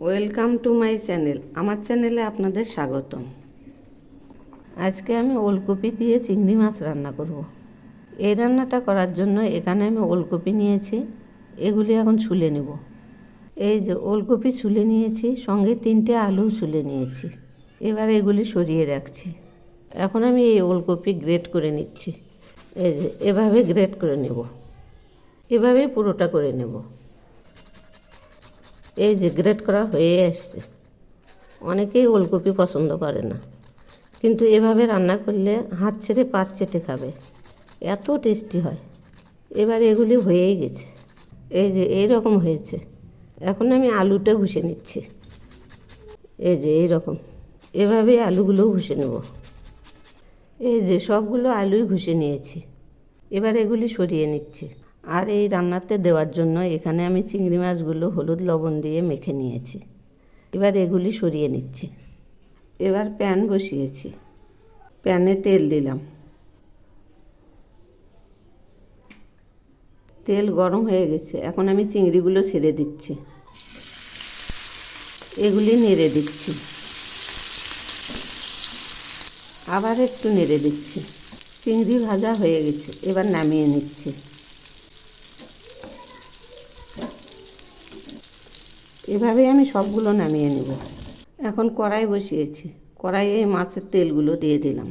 Welcome to my channel. আমার চ্যানেলে আপনাদের স্বাগতম। আজকে আমি ওলকপি দিয়ে চিংড়ি মাছ রান্না করব। এই রান্নাটা করার জন্য এখানে আমি ওলকপি নিয়েছি, এগুলি এখন ছুলে নেব। এই যে ওলকপি ছুলে নিয়েছি, সঙ্গে 3টে আলু ছুলে নিয়েছি। এবার এগুলি সরিয়ে রাখছি। এখন আমি এই ওলকপি গ্রেট করে নিচ্ছি। এই যে এভাবে গ্রেট করে নেব, এভাবেই পুরোটা করে নেব। এই যে গ্রেট করা হয়ে আসছে। অনেকেই ওলকপি পছন্দ করে না, কিন্তু এভাবে রান্না করলে হাত ছেড়ে পাত চেটে খাবে, এত টেস্টি হয়। এবার এগুলি হয়েই গেছে, এই যে এইরকম হয়েছে। এখন আমি আলুটা ঘষে নিচ্ছি। এই যে এইরকম, এভাবেই আলুগুলোও ঘষে নেব। এই যে সবগুলো আলুই ঘষে নিয়েছি। এবার এগুলি সরিয়ে নিচ্ছি। আর এই রান্নাতে দেওয়ার জন্য এখানে আমি চিংড়ি মাছগুলো হলুদ লবণ দিয়ে মেখে নিয়েছি। এবার এগুলি সরিয়ে নিচ্ছি। এবার প্যান বসিয়েছি, প্যানে তেল দিলাম। তেল গরম হয়ে গেছে, এখন আমি চিংড়িগুলো ছেড়ে দিচ্ছি। এগুলি নেড়ে দিচ্ছি, আবার একটু নেড়ে দিচ্ছি। চিংড়ি ভাজা হয়ে গেছে, এবার নামিয়ে নিচ্ছি। এভাবে আমি সবগুলো নামিয়ে নেব। এখন কড়াই বসিয়েছি, কড়াইয়ে মাছের তেলগুলো দিয়ে দিলাম।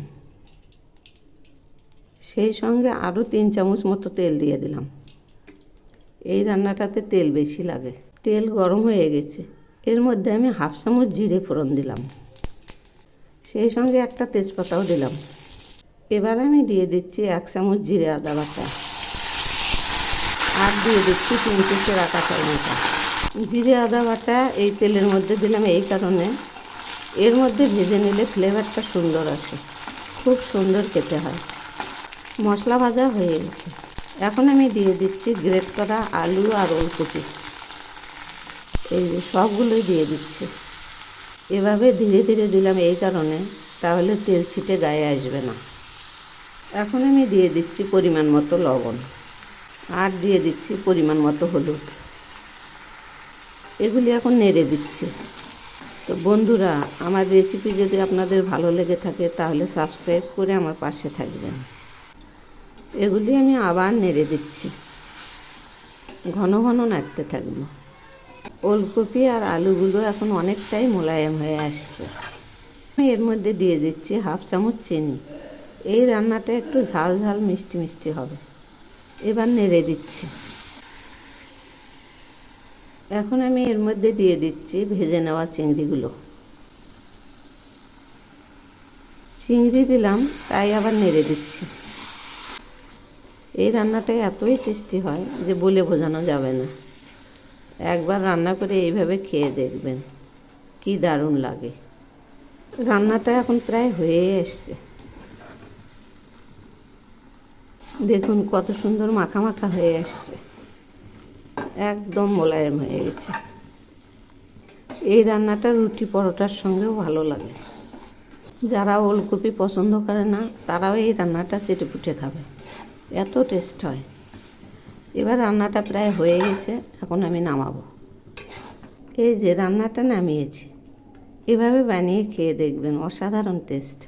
সেই সঙ্গে আরও 3 চামচ মতো তেল দিয়ে দিলাম। এই রান্নাটাতে তেল বেশি লাগে। তেল গরম হয়ে গেছে, এর মধ্যে আমি 1/2 চামচ জিরে ফোড়ন দিলাম। সেই সঙ্গে একটা তেজপাতাও দিলাম। এবার আমি দিয়ে দিচ্ছি 1 চামচ জিরে আদা বাটা, আর দিয়ে দিচ্ছি 3টে চেরা কাঁচা লঙ্কা। জিরে আদা বাটা এই তেলের মধ্যে দিলাম এই কারণে, এর মধ্যে ভেজে নিলে ফ্লেভারটা সুন্দর আসে, খুব সুন্দর খেতে হয়। মশলা ভাজা হয়ে গেছে, এখন আমি দিয়ে দিচ্ছি গ্রেট করা আলু আর ওলকপি। এই যে সবগুলোই দিয়ে দিচ্ছি। এভাবে ধীরে ধীরে দিলাম এই কারণে, তাহলে তেল ছিটে গায়ে আসবে না। এখন আমি দিয়ে দিচ্ছি পরিমাণ মতো লবণ, আর দিয়ে দিচ্ছি পরিমাণ মতো হলুদ। এগুলি এখন নেড়ে দিচ্ছি। তো বন্ধুরা, আমার রেসিপি যদি আপনাদের ভালো লেগে থাকে তাহলে সাবস্ক্রাইব করে আমার পাশে থাকবেন। এগুলি আমি আবার নেড়ে দিচ্ছি, ঘন ঘন নাড়তে থাকবো। ওলকপি আর আলুগুলো এখন অনেকটাই মোলায়েম হয়ে আসছে। আমি এর মধ্যে দিয়ে দিচ্ছি 1/2 চামচ চিনি। এই রান্নাটা একটু ঝাল ঝাল মিষ্টি মিষ্টি হবে। এবার নেড়ে দিচ্ছি। এখন আমি এর মধ্যে দিয়ে দিচ্ছি ভেজে নেওয়া চিংড়িগুলো। চিংড়ি দিলাম, তাই আবার নেড়ে দিচ্ছি। এই রান্নাটা এতই টেস্টি হয় যে বলে বোঝানো যাবে না। একবার রান্না করে এইভাবে খেয়ে দেখবেন, কি দারুণ লাগে। রান্নাটা এখন প্রায় হয়ে এসছে। দেখুন কত সুন্দর মাখা মাখা হয়ে আসছে, একদম মোলায়েম হয়ে গেছে। এই রান্নাটা রুটি পরোটার সঙ্গেও ভালো লাগে। যারা ওলকপি পছন্দ করে না তারাও এই রান্নাটা চেটেপুটে খাবে, এত টেস্ট হয়। এবার রান্নাটা প্রায় হয়ে গেছে, এখন আমি নামাবো। এই যে রান্নাটা নামিয়েছি, এভাবে বানিয়ে খেয়ে দেখবেন, অসাধারণ টেস্ট।